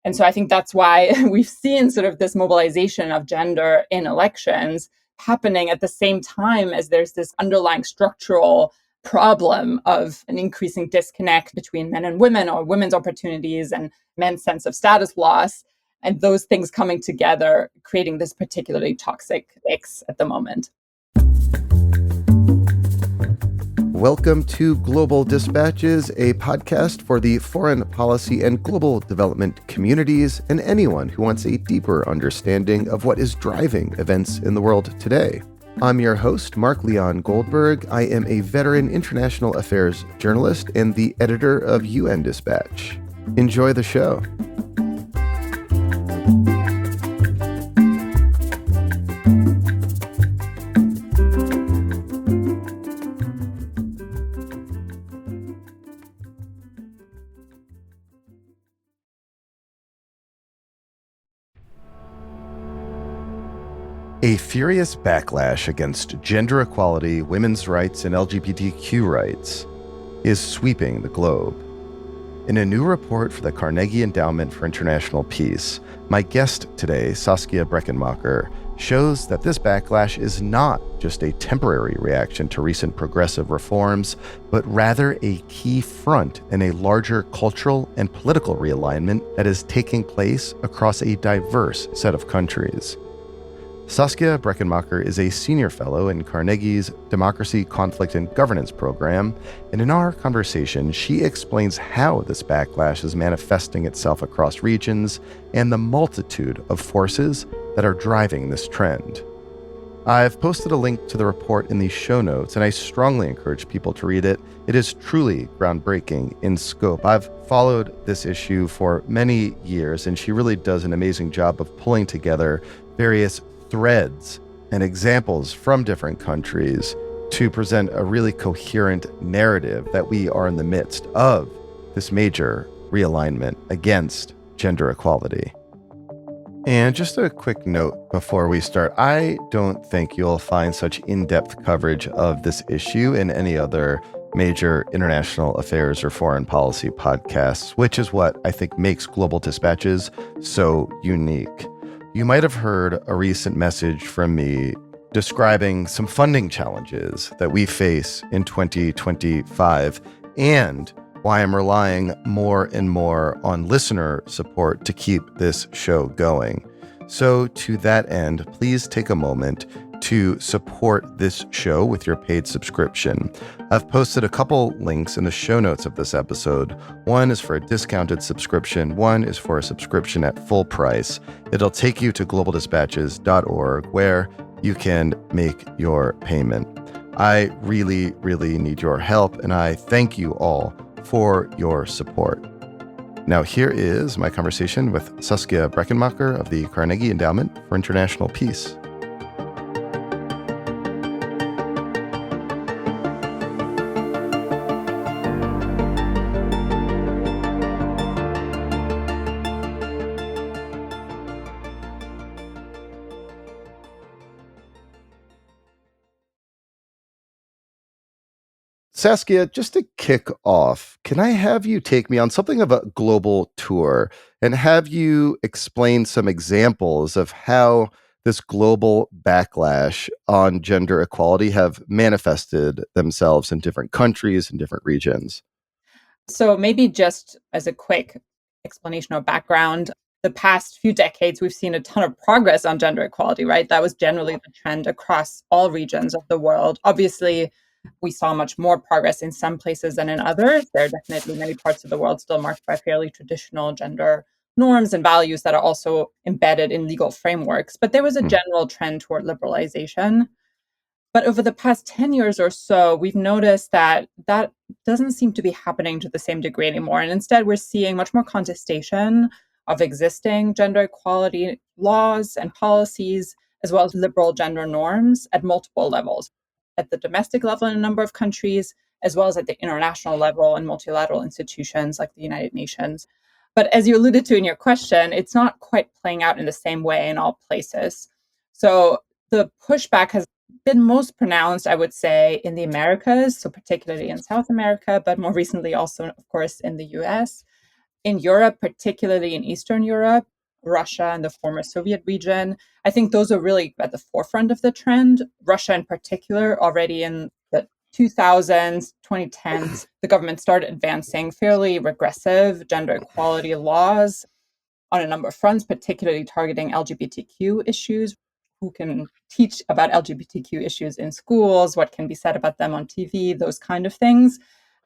And so I think that's why we've seen sort of this mobilization of gender in elections happening at the same time as there's this underlying structural problem of an increasing disconnect between men and women, or women's opportunities and men's sense of status loss. And those things coming together, creating this particularly toxic mix at the moment. Welcome to Global Dispatches, a podcast for the foreign policy and global development communities and anyone who wants a deeper understanding of what is driving events in the world today. I'm your host, Mark Leon Goldberg. I am a veteran international affairs journalist and the editor of UN Dispatch. Enjoy the show. A furious backlash against gender equality, women's rights, and LGBTQ rights is sweeping the globe. In a new report for the Carnegie Endowment for International Peace, my guest today, Saskia Brechenmacher, shows that this backlash is not just a temporary reaction to recent progressive reforms, but rather a key front in a larger cultural and political realignment that is taking place across a diverse set of countries. Saskia Brechenmacher is a senior fellow in Carnegie's Democracy, Conflict, and Governance program, and in our conversation, she explains how this backlash is manifesting itself across regions and the multitude of forces that are driving this trend. I've posted a link to the report in the show notes, and I strongly encourage people to read it. It is truly groundbreaking in scope. I've followed this issue for many years, and she really does an amazing job of pulling together various threads and examples from different countries to present a really coherent narrative that we are in the midst of this major realignment against gender equality. And just a quick note before we start, I don't think you'll find such in-depth coverage of this issue in any other major international affairs or foreign policy podcasts, which is what I think makes Global Dispatches so unique. You might have heard a recent message from me describing some funding challenges that we face in 2025 and why I'm relying more and more on listener support to keep this show going. So to that end, please take a moment to support this show with your paid subscription. I've posted a couple links in the show notes of this episode. One is for a discounted subscription. One is for a subscription at full price. It'll take you to globaldispatches.org where you can make your payment. I really, really need your help, and I thank you all for your support. Now here is my conversation with Saskia Brechenmacher of the Carnegie Endowment for International Peace. Saskia, just to kick off, can I have you take me on something of a global tour and have you explain some examples of how this global backlash on gender equality have manifested themselves in different countries and different regions? So maybe just as a quick explanation of background, the past few decades, we've seen a ton of progress on gender equality, right? That was generally the trend across all regions of the world. Obviously, we saw much more progress in some places than in others. There are definitely many parts of the world still marked by fairly traditional gender norms and values that are also embedded in legal frameworks. But there was a general trend toward liberalization. But over the past 10 years or so, we've noticed that that doesn't seem to be happening to the same degree anymore. And instead, we're seeing much more contestation of existing gender equality laws and policies, as well as liberal gender norms at multiple levels, at the domestic level in a number of countries, as well as at the international level in multilateral institutions like the United Nations. But as you alluded to in your question, it's not quite playing out in the same way in all places. So the pushback has been most pronounced, I would say, in the Americas, so particularly in South America, but more recently also, of course, in the US. In Europe, particularly in Eastern Europe, Russia and the former Soviet region, I think those are really at the forefront of the trend. Russia in particular, already in the 2000s, 2010s, the government started advancing fairly regressive gender equality laws on a number of fronts, particularly targeting LGBTQ issues. Who can teach about LGBTQ issues in schools? What can be said about them on TV? Those kind of things.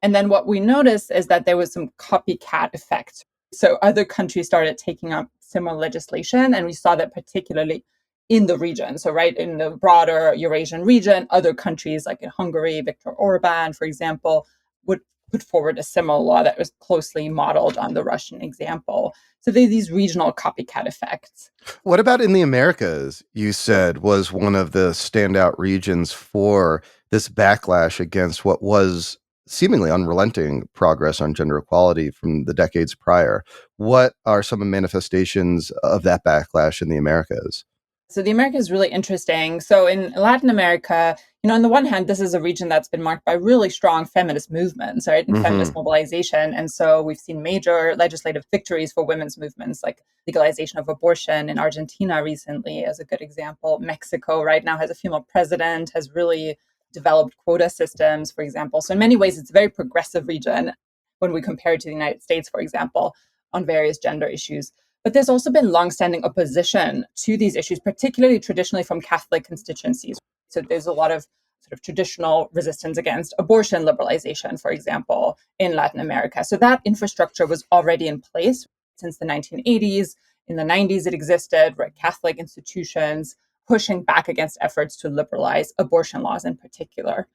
And then what we noticed is that there was some copycat effect. So other countries started taking up similar legislation, and we saw that particularly in the region. So, right in the broader Eurasian region, other countries like in Hungary, Viktor Orban, for example, would put forward a similar law that was closely modeled on the Russian example. So there are these regional copycat effects. What about in the Americas? You said was one of the standout regions for this backlash against what was seemingly unrelenting progress on gender equality from the decades prior. What are some manifestations of that backlash in the Americas? So the Americas is really interesting. So in Latin America, on the one hand, this is a region that's been marked by really strong feminist movements, right, and feminist mobilization. And so we've seen major legislative victories for women's movements, like legalization of abortion in Argentina recently, as a good example. Mexico right now has a female president, has really developed quota systems, for example. So in many ways, it's a very progressive region when we compare it to the United States, for example, on various gender issues. But there's also been longstanding opposition to these issues, particularly traditionally from Catholic constituencies. So there's a lot of sort of traditional resistance against abortion liberalization, for example, in Latin America. So that infrastructure was already in place since the 1980s. In the 90s, it existed, right? Catholic institutions pushing back against efforts to liberalize abortion laws in particular.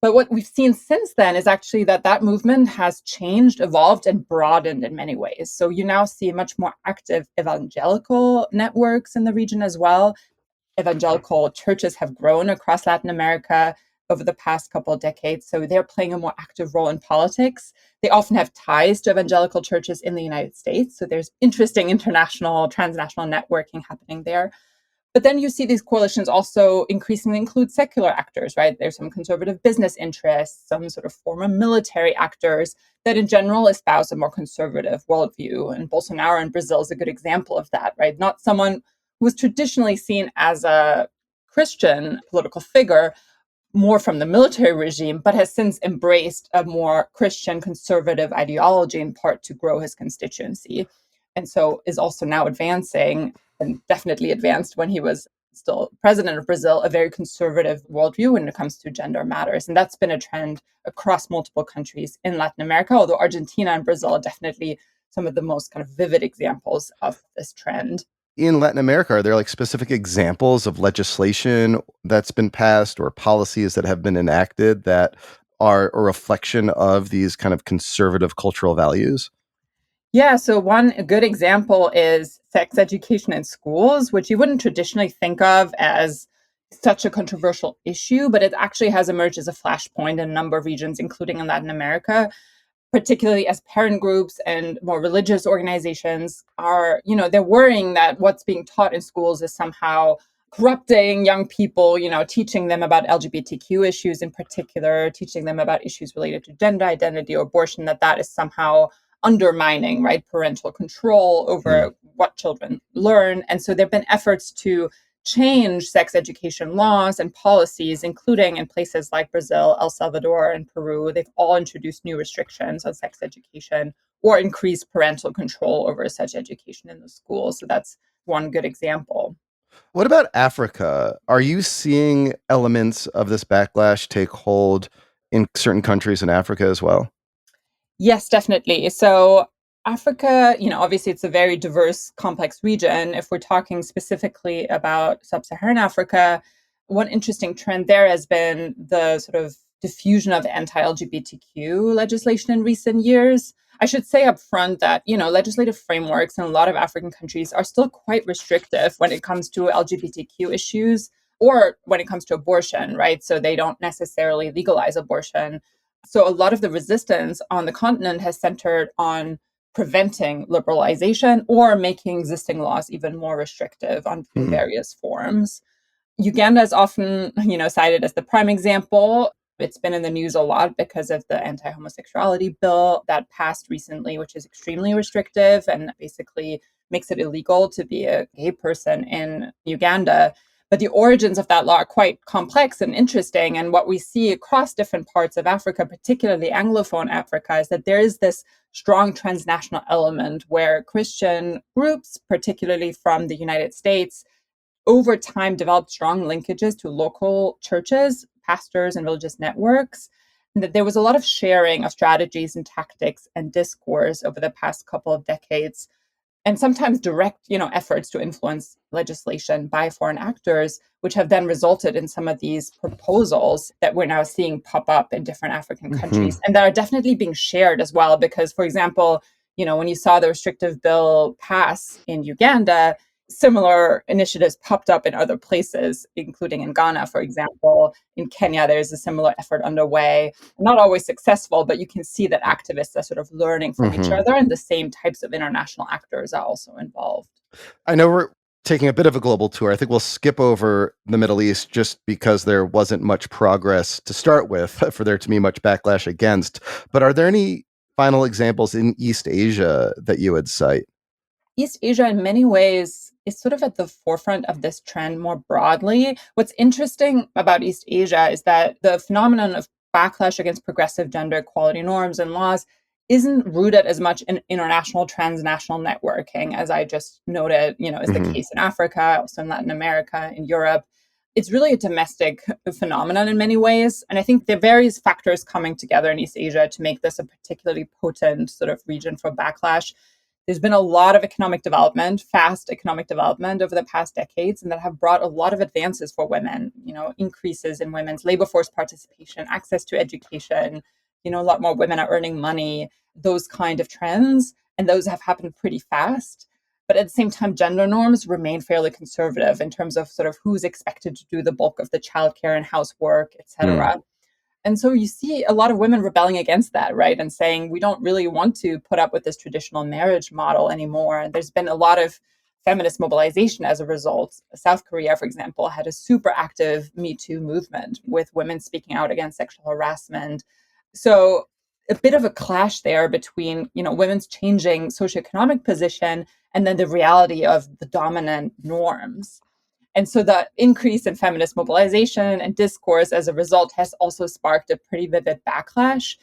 But what we've seen since then is actually that movement has changed, evolved, and broadened in many ways. So you now see much more active evangelical networks in the region as well. Evangelical churches have grown across Latin America over the past couple of decades. So they're playing a more active role in politics. They often have ties to evangelical churches in the United States. So there's interesting international, transnational networking happening there. But then you see these coalitions also increasingly include secular actors, right? There's some conservative business interests, some sort of former military actors that in general espouse a more conservative worldview. And Bolsonaro in Brazil is a good example of that, right? Not someone who was traditionally seen as a Christian political figure, more from the military regime, but has since embraced a more Christian conservative ideology in part to grow his constituency. And so is also now advancing, and definitely advanced when he was still president of Brazil, a very conservative worldview when it comes to gender matters. And that's been a trend across multiple countries in Latin America, although Argentina and Brazil are definitely some of the most kind of vivid examples of this trend. In Latin America, are there like specific examples of legislation that's been passed or policies that have been enacted that are a reflection of these kind of conservative cultural values? Yeah, so one good example is sex education in schools, which you wouldn't traditionally think of as such a controversial issue, but it actually has emerged as a flashpoint in a number of regions, including in Latin America, particularly as parent groups and more religious organizations are, they're worrying that what's being taught in schools is somehow corrupting young people, teaching them about LGBTQ issues in particular, teaching them about issues related to gender identity or abortion, that is somehow undermining, right, parental control over what children learn. And so there have been efforts to change sex education laws and policies, including in places like Brazil, El Salvador, and Peru. They've all introduced new restrictions on sex education or increased parental control over sex education in the schools. So that's one good example. What about Africa? Are you seeing elements of this backlash take hold in certain countries in Africa as well? Yes, definitely. So Africa, obviously it's a very diverse, complex region. If we're talking specifically about sub-Saharan Africa, one interesting trend there has been the sort of diffusion of anti-LGBTQ legislation in recent years. I should say up front that, legislative frameworks in a lot of African countries are still quite restrictive when it comes to LGBTQ issues or when it comes to abortion, right? So they don't necessarily legalize abortion. So a lot of the resistance on the continent has centered on preventing liberalization or making existing laws even more restrictive in various forms. Uganda is often, cited as the prime example. It's been in the news a lot because of the anti-homosexuality bill that passed recently, which is extremely restrictive and basically makes it illegal to be a gay person in Uganda. But the origins of that law are quite complex and interesting. And what we see across different parts of Africa, particularly Anglophone Africa, is that there is this strong transnational element where Christian groups, particularly from the United States, over time developed strong linkages to local churches, pastors, and religious networks. And that there was a lot of sharing of strategies and tactics and discourse over the past couple of decades, and sometimes direct, efforts to influence legislation by foreign actors, which have then resulted in some of these proposals that we're now seeing pop up in different African countries, and that are definitely being shared as well. Because, for example, when you saw the restrictive bill pass in Uganda, similar initiatives popped up in other places, including in Ghana, for example. In Kenya, there's a similar effort underway, not always successful, but you can see that activists are sort of learning from each other, and the same types of international actors are also involved. I know we're taking a bit of a global tour. I think we'll skip over the Middle East just because there wasn't much progress to start with for there to be much backlash against. But are there any final examples in East Asia that you would cite? East Asia, in many ways, is sort of at the forefront of this trend more broadly. What's interesting about East Asia is that the phenomenon of backlash against progressive gender equality norms and laws isn't rooted as much in international transnational networking, as I just noted, is the case in Africa, also in Latin America, in Europe. It's really a domestic phenomenon in many ways. And I think there are various factors coming together in East Asia to make this a particularly potent sort of region for backlash. There's been a lot of economic development, fast economic development over the past decades, and that have brought a lot of advances for women, increases in women's labor force participation, access to education, a lot more women are earning money, those kind of trends. And those have happened pretty fast. But at the same time, gender norms remain fairly conservative in terms of sort of who's expected to do the bulk of the childcare and housework, et cetera. And so you see a lot of women rebelling against that, right? And saying, we don't really want to put up with this traditional marriage model anymore. And there's been a lot of feminist mobilization as a result. South Korea, for example, had a super active Me Too movement with women speaking out against sexual harassment. So a bit of a clash there between, women's changing socioeconomic position and then the reality of the dominant norms. And so the increase in feminist mobilization and discourse as a result has also sparked a pretty vivid backlash.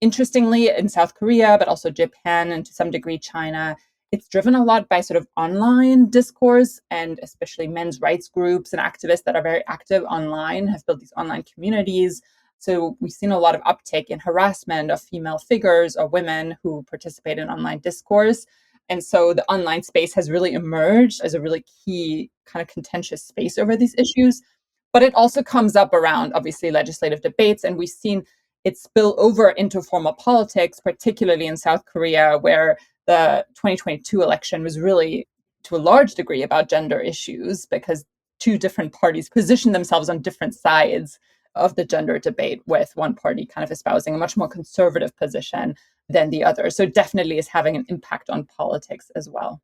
Interestingly, in South Korea, but also Japan and to some degree China, it's driven a lot by sort of online discourse, and especially men's rights groups and activists that are very active online have built these online communities. So we've seen a lot of uptake in harassment of female figures or women who participate in online discourse. And so the online space has really emerged as a really key kind of contentious space over these issues. But it also comes up around, obviously, legislative debates. And we've seen it spill over into formal politics, particularly in South Korea, where the 2022 election was really, to a large degree, about gender issues because two different parties positioned themselves on different sides of the gender debate, with one party kind of espousing a much more conservative position than the other. So it definitely is having an impact on politics as well.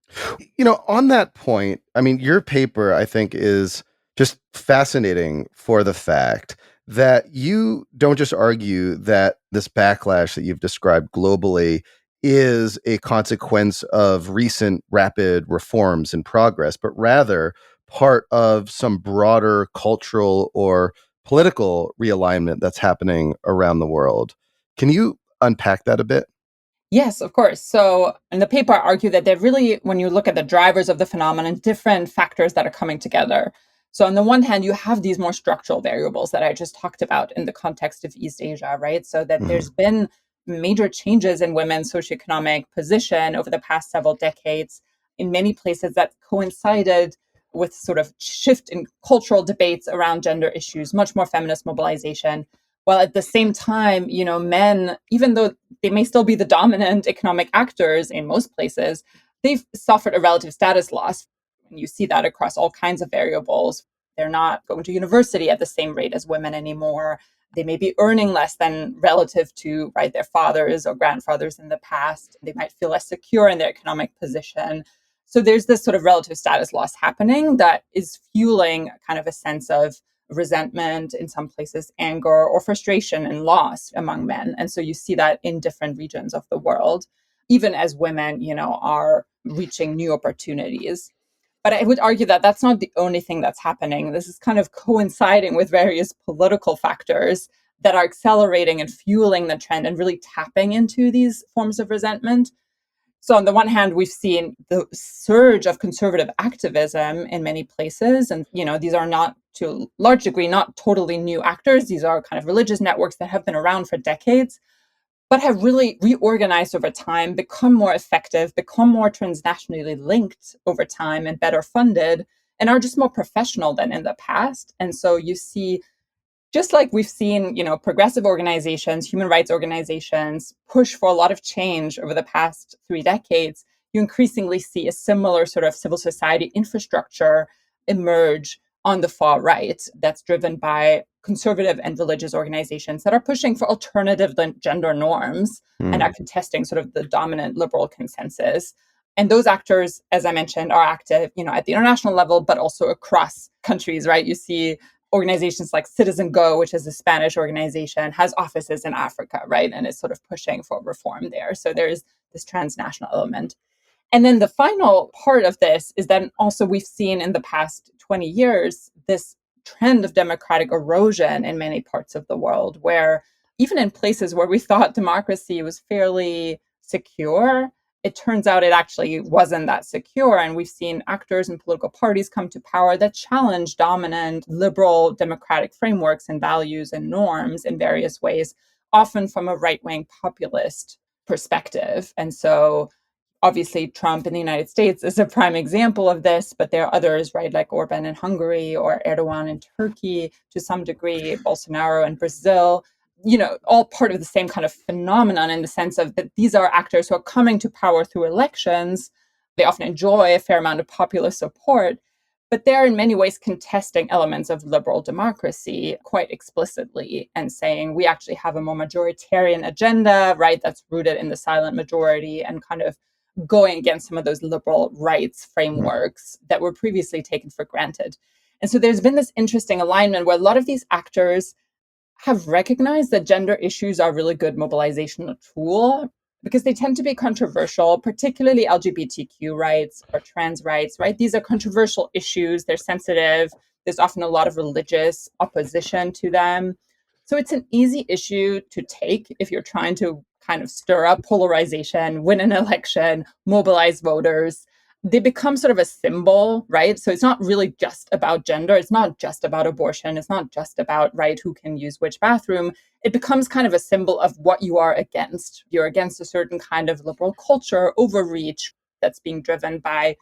On that point, I mean, your paper, I think, is just fascinating for the fact that you don't just argue that this backlash that you've described globally is a consequence of recent rapid reforms and progress, but rather part of some broader cultural or political realignment that's happening around the world. Can you unpack that a bit? Yes, of course. So in the paper, I argue that they're really, when you look at the drivers of the phenomenon, different factors that are coming together. So on the one hand, you have these more structural variables that I just talked about in the context of East Asia, right? So that there's been major changes in women's socioeconomic position over the past several decades in many places that coincided with sort of shift in cultural debates around gender issues, much more feminist mobilization. While at the same time, men, even though they may still be the dominant economic actors in most places, they've suffered a relative status loss. And you see that across all kinds of variables. They're not going to university at the same rate as women anymore. They may be earning less than relative to, right, their fathers or grandfathers in the past. They might feel less secure in their economic position. So there's this sort of relative status loss happening that is fueling kind of a sense of resentment, in some places anger or frustration and loss among men. And so you see that in different regions of the world, even as women, are reaching new opportunities. But I would argue that that's not the only thing that's happening. This is kind of coinciding with various political factors that are accelerating and fueling the trend and really tapping into these forms of resentment. So on the one hand, we've seen the surge of conservative activism in many places. And, these are not, to a large degree, not totally new actors. These are kind of religious networks that have been around for decades, but have really reorganized over time, become more effective, become more transnationally linked over time and better funded, and are just more professional than in the past. And so you see, just like we've seen, progressive organizations, human rights organizations push for a lot of change over the past 3 decades, you increasingly see a similar sort of civil society infrastructure emerge on the far right that's driven by conservative and religious organizations that are pushing for alternative gender norms and are contesting sort of the dominant liberal consensus. And those actors, as I mentioned, are active, at the international level, but also across countries, right? You see organizations like Citizen Go, which is a Spanish organization, has offices in Africa, right? And is sort of pushing for reform there. So there's this transnational element. And then the final part of this is that also we've seen in the past 20 years this trend of democratic erosion in many parts of the world, where even in places where we thought democracy was fairly secure, it turns out it actually wasn't that secure. And we've seen actors and political parties come to power that challenge dominant liberal democratic frameworks and values and norms in various ways, often from a right-wing populist perspective. And so obviously Trump in the United States is a prime example of this, but there are others, right, like Orban in Hungary or Erdogan in Turkey, to some degree, Bolsonaro in Brazil, all part of the same kind of phenomenon, in the sense of that these are actors who are coming to power through elections. They often enjoy a fair amount of popular support, but they're in many ways contesting elements of liberal democracy quite explicitly and saying we actually have a more majoritarian agenda, right, that's rooted in the silent majority, and kind of going against some of those liberal rights frameworks that were previously taken for granted. And so there's been this interesting alignment where a lot of these actors have recognized that gender issues are a really good mobilizational tool because they tend to be controversial, particularly LGBTQ rights or trans rights, right? These are controversial issues. They're sensitive. There's often a lot of religious opposition to them. So it's an easy issue to take if you're trying to kind of stir up polarization, win an election, mobilize voters. They become sort of a symbol, right? So it's not really just about gender. It's not just about abortion. It's not just about, right, who can use which bathroom. It becomes kind of a symbol of what you are against. You're against a certain kind of liberal culture, overreach that's being driven by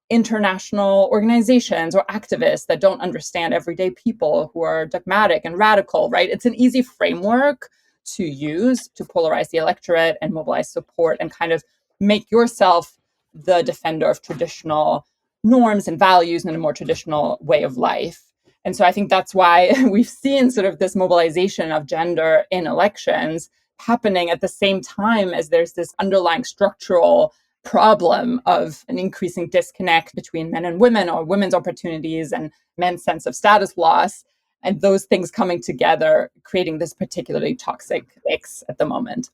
international organizations or activists that don't understand everyday people, who are dogmatic and radical, right? It's an easy framework to use to polarize the electorate and mobilize support and kind of make yourself the defender of traditional norms and values and a more traditional way of life. And so I think that's why we've seen sort of this mobilization of gender in elections happening at the same time as there's this underlying structural problem of an increasing disconnect between men and women, or women's opportunities and men's sense of status loss. And those things coming together, creating this particularly toxic mix at the moment.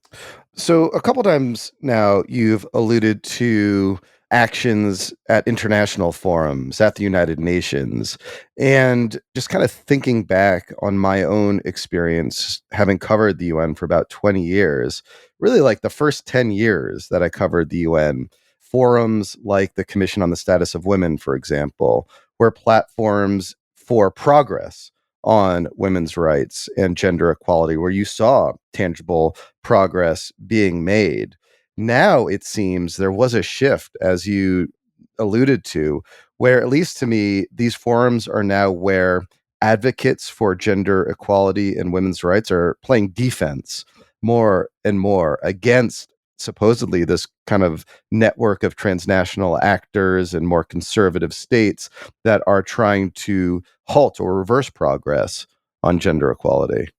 So a couple times now you've alluded to actions at international forums, at the United Nations, and just kind of thinking back on my own experience having covered the UN for about 20 years, really like the first 10 years that I covered the UN, forums like the Commission on the Status of Women, for example, were platforms for progress on women's rights and gender equality, where you saw tangible progress being made. Now it seems there was a shift, as you alluded to, where, at least to me, these forums are now where advocates for gender equality and women's rights are playing defense more and more against supposedly this kind of network of transnational actors and more conservative states that are trying to halt or reverse progress on gender equality.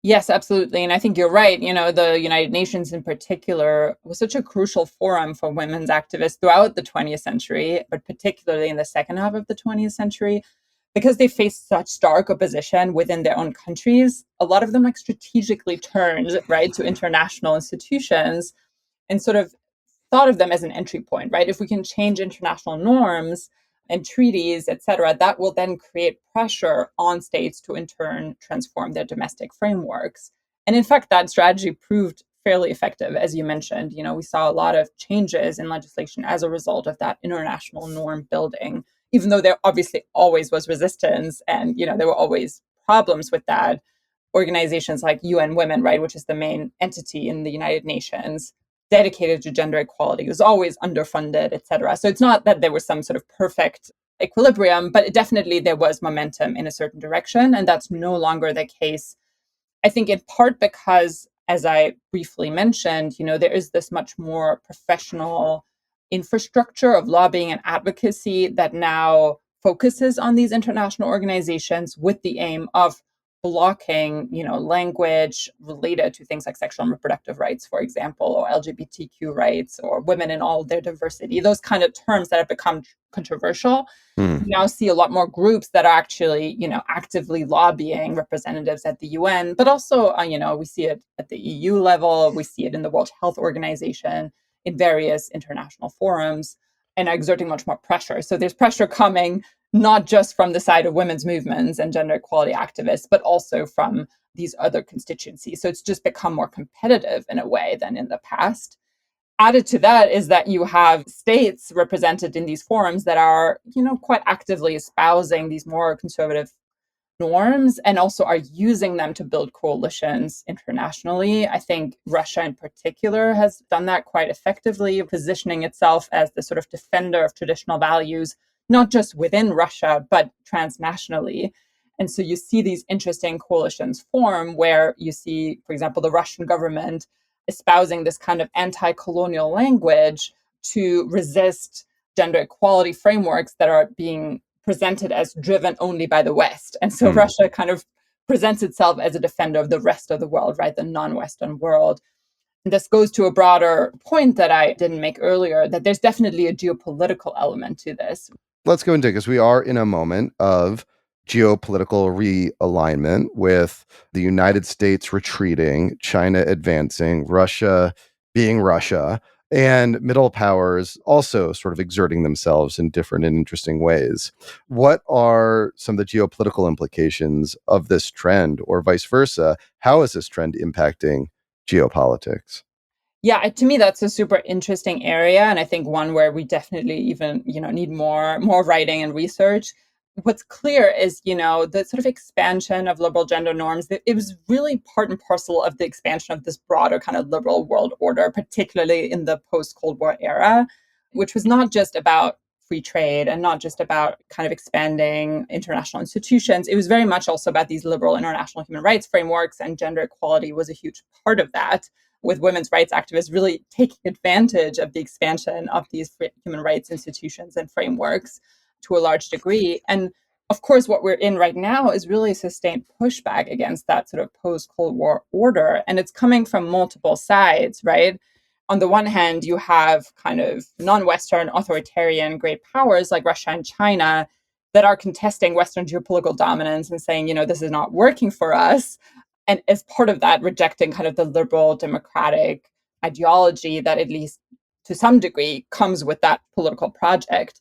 Yes, absolutely. And I think you're right. The United Nations in particular was such a crucial forum for women's activists throughout the 20th century, but particularly in the second half of the 20th century, because they face such stark opposition within their own countries, a lot of them like strategically turned, right, to international institutions and sort of thought of them as an entry point, right? If we can change international norms and treaties, et cetera, that will then create pressure on states to in turn transform their domestic frameworks. And in fact, that strategy proved fairly effective, as you mentioned. We saw a lot of changes in legislation as a result of that international norm building, even though there obviously always was resistance and, there were always problems with that. Organizations like UN Women, right, which is the main entity in the United Nations, dedicated to gender equality, was always underfunded, et cetera. So it's not that there was some sort of perfect equilibrium, but definitely there was momentum in a certain direction. And that's no longer the case. I think in part because, as I briefly mentioned, there is this much more professional infrastructure of lobbying and advocacy that now focuses on these international organizations with the aim of blocking, language related to things like sexual and reproductive rights, for example, or LGBTQ rights, or women in all their diversity, those kind of terms that have become controversial. Hmm. You now see a lot more groups that are actually, actively lobbying representatives at the UN, but also, we see it at the EU level, we see it in the World Health Organization, in various international forums, and are exerting much more pressure. So there's pressure coming not just from the side of women's movements and gender equality activists, but also from these other constituencies. So it's just become more competitive in a way than in the past. Added to that is that you have states represented in these forums that are, quite actively espousing these more conservative norms and also are using them to build coalitions internationally. I think Russia in particular has done that quite effectively, positioning itself as the sort of defender of traditional values, not just within Russia, but transnationally. And so you see these interesting coalitions form where you see, for example, the Russian government espousing this kind of anti-colonial language to resist gender equality frameworks that are being presented as driven only by the West. And so Russia kind of presents itself as a defender of the rest of the world, right? The non-Western world. And this goes to a broader point that I didn't make earlier, that there's definitely a geopolitical element to this. Let's go into it because we are in a moment of geopolitical realignment with the United States retreating, China advancing, Russia being Russia, and middle powers also sort of exerting themselves in different and interesting ways. What are some of the geopolitical implications of this trend, or vice versa? How is this trend impacting geopolitics? Yeah, to me, that's a super interesting area. And I think one where we definitely even, need more writing and research. What's clear is, the sort of expansion of liberal gender norms, that it was really part and parcel of the expansion of this broader kind of liberal world order, particularly in the post-Cold War era, which was not just about free trade and not just about kind of expanding international institutions. It was very much also about these liberal international human rights frameworks, and gender equality was a huge part of that, with women's rights activists really taking advantage of the expansion of these human rights institutions and frameworks to a large degree. And of course, what we're in right now is really a sustained pushback against that sort of post-Cold War order. And it's coming from multiple sides, right? On the one hand, you have kind of non-Western authoritarian great powers like Russia and China that are contesting Western geopolitical dominance and saying, this is not working for us. And as part of that, rejecting kind of the liberal democratic ideology that, at least to some degree, comes with that political project.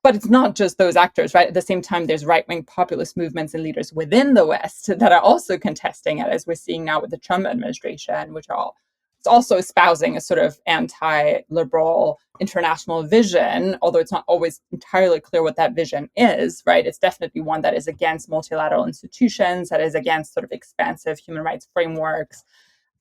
But it's not just those actors, right? At the same time, there's right-wing populist movements and leaders within the West that are also contesting it, as we're seeing now with the Trump administration, which it's also espousing a sort of anti-liberal international vision, although it's not always entirely clear what that vision is, right? It's definitely one that is against multilateral institutions, that is against sort of expansive human rights frameworks.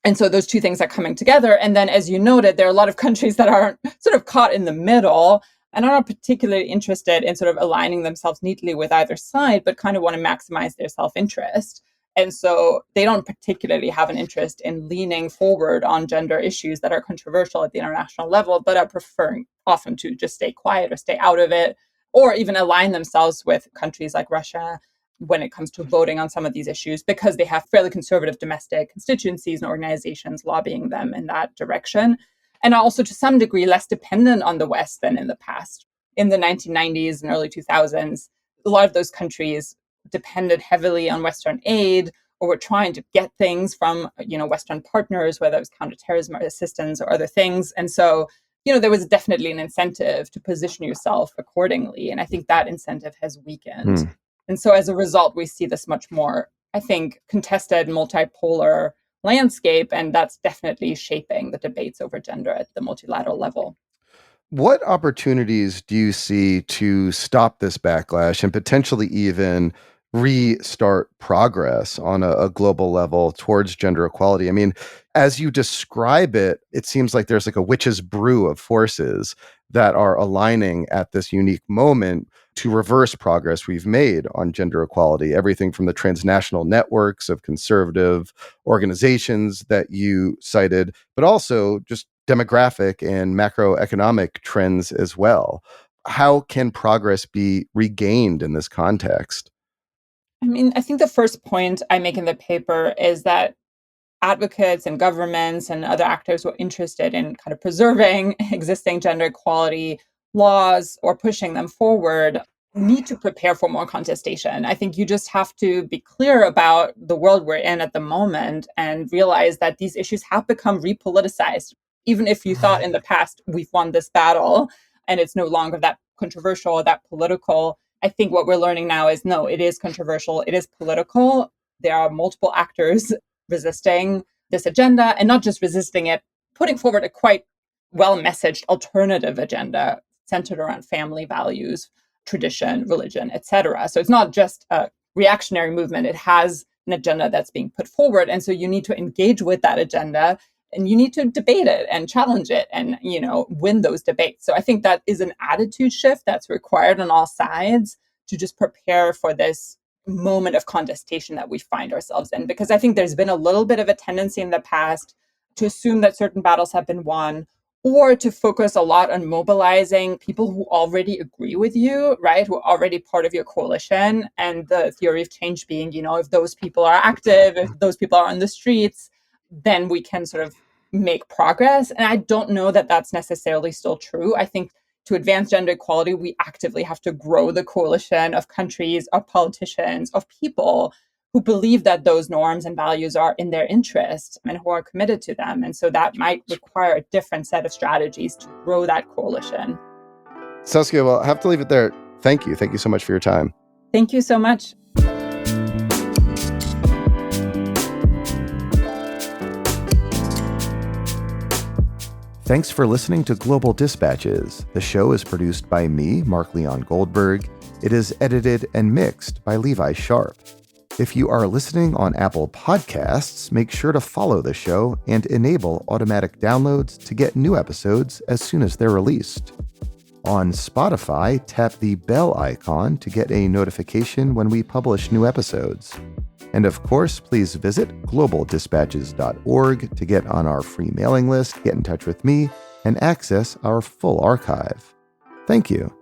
And so those two things are coming together. And then, as you noted, there are a lot of countries that aren't sort of caught in the middle and are not particularly interested in sort of aligning themselves neatly with either side, but kind of want to maximize their self-interest. And so they don't particularly have an interest in leaning forward on gender issues that are controversial at the international level, but are preferring often to just stay quiet or stay out of it, or even align themselves with countries like Russia when it comes to voting on some of these issues, because they have fairly conservative domestic constituencies and organizations lobbying them in that direction. And also, to some degree, less dependent on the West than in the past. In the 1990s and early 2000s, a lot of those countries depended heavily on Western aid or were trying to get things from, Western partners, whether it was counterterrorism assistance or other things. And so, there was definitely an incentive to position yourself accordingly. And I think that incentive has weakened. And so as a result, we see this much more, I think, contested, multipolar landscape. And that's definitely shaping the debates over gender at the multilateral level. What opportunities do you see to stop this backlash and potentially even restart progress on a global level towards gender equality? I mean, as you describe it, it seems like there's like a witch's brew of forces that are aligning at this unique moment to reverse progress we've made on gender equality. Everything from the transnational networks of conservative organizations that you cited, but also just demographic and macroeconomic trends as well. How can progress be regained in this context? I mean, I think the first point I make in the paper is that advocates and governments and other actors who are interested in kind of preserving existing gender equality laws or pushing them forward need to prepare for more contestation. I think you just have to be clear about the world we're in at the moment and realize that these issues have become repoliticized. Even if you thought in the past we've won this battle and it's no longer that controversial or that political, I think what we're learning now is no, it is controversial, it is political. There are multiple actors resisting this agenda, and not just resisting it, putting forward a quite well-messaged alternative agenda centered around family values, tradition, religion, etc. So it's not just a reactionary movement. It has an agenda that's being put forward. And so you need to engage with that agenda and you need to debate it and challenge it and, win those debates. So I think that is an attitude shift that's required on all sides to just prepare for this moment of contestation that we find ourselves in. Because I think there's been a little bit of a tendency in the past to assume that certain battles have been won, or to focus a lot on mobilizing people who already agree with you, right? Who are already part of your coalition. And the theory of change being, if those people are active, if those people are on the streets, then we can sort of make progress. And I don't know that that's necessarily still true. I think to advance gender equality, we actively have to grow the coalition of countries, of politicians, of people who believe that those norms and values are in their interest and who are committed to them. And so that might require a different set of strategies to grow that coalition. Saskia, well, I have to leave it there. Thank you. Thank you so much for your time. Thank you so much. Thanks for listening to Global Dispatches. The show is produced by me, Mark Leon Goldberg. It is edited and mixed by Levi Sharp. If you are listening on Apple Podcasts, make sure to follow the show and enable automatic downloads to get new episodes as soon as they're released. On Spotify, tap the bell icon to get a notification when we publish new episodes. And of course, please visit globaldispatches.org to get on our free mailing list, get in touch with me, and access our full archive. Thank you.